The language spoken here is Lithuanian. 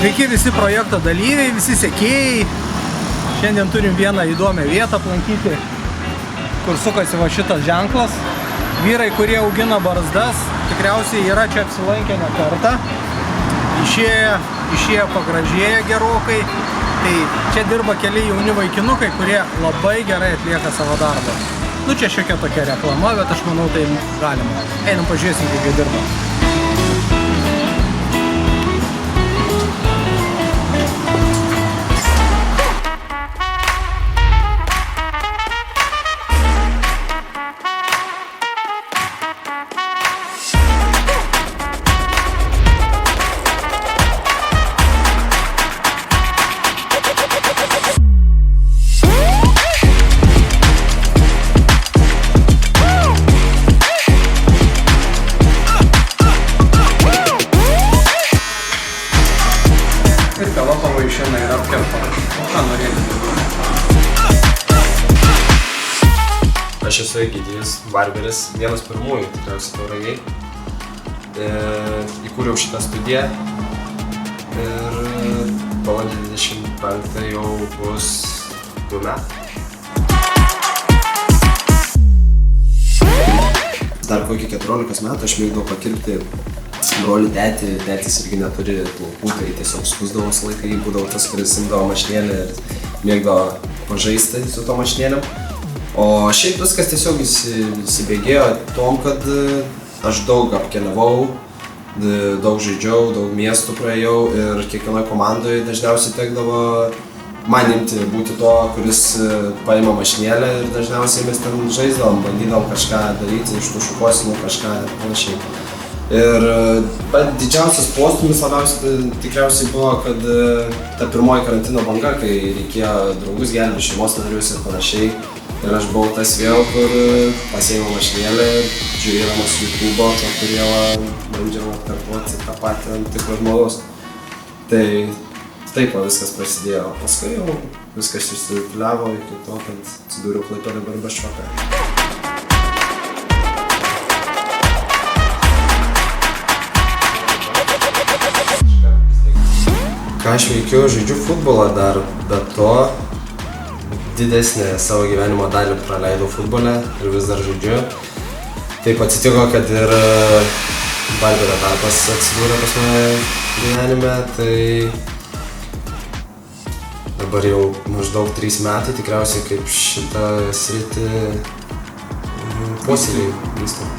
Sveiki visi projekto dalyviai, visi sekėjai. Šiandien turim vieną įdomią vietą aplankyti, kur sukasi va šitas ženklas. Vyrai, kurie augina barzdas, tikriausiai yra čia apsilankę ne kartą. Išėję pagražėję gerokai. Tai čia dirba keli jauni vaikinukai, kurie labai gerai atlieka savo darbą. Nu čia šiokia tokia reklama, bet aš manau tai galima. Einam pažiūrėsim, kaip jie dirba. Ir kava pavaišina ir apkerpa. Ką norėtum? Aš esu Egidijus Barberis, vienas pirmųjų tikriausiai Tauragėj. Įkūriau šitą studiją ir balandžio 25 jau bus 2 metai. Dar kokį 14 metų aš mėgdavau pakirpti brolį tėtį, tėtis irgi neturi plaukų, tai tiesiog skusdavau visą laiką, jį būdavo tas, kuris imdavo mašinėlę ir mėgdavo pažaisti su to mašinėlėm. O šiaip viskas tiesiog įsibėgėjo tom, kad aš daug apkeliavau, daug žaidžiau, daug miestų praėjau ir kiekvienoje komandoje dažniausiai tekdavo man imti būti to, kuris paima mašinėlę ir dažniausiai mes ten žaisdavom, bandydavom kažką daryti, iš tų šukosinų kažką ir panašiai. Ir didžiausias postūmis labiausiai tikriausiai buvo, kad ta pirmoji karantino banga, kai reikėjo draugus gelbėti, šeimos narius ir panašiai. Ir aš buvau tas vėl, kur pasiėmiau mašinėlę, žiūrėdamas YouTube'o, tutorialą, bandžiau atkartoti tą patį ant tikro žmogaus. Tai taip viskas prasidėjo. Paskui jau viskas išsirituliavo iki to, kad atsidūriau Klaipėdoje Barbaščioke. Ką aš veikiu, žaidžiu futbolą dar, bet to didesnę savo gyvenimo dalį praleidau futbole ir vis dar žaidžiu. Taip atsitiko, kad ir barberio darbas atsidūrė pas mane gyvenime, tai dabar jau maždaug 3 metai tikriausiai kaip šitą sritį puoselėju vystau.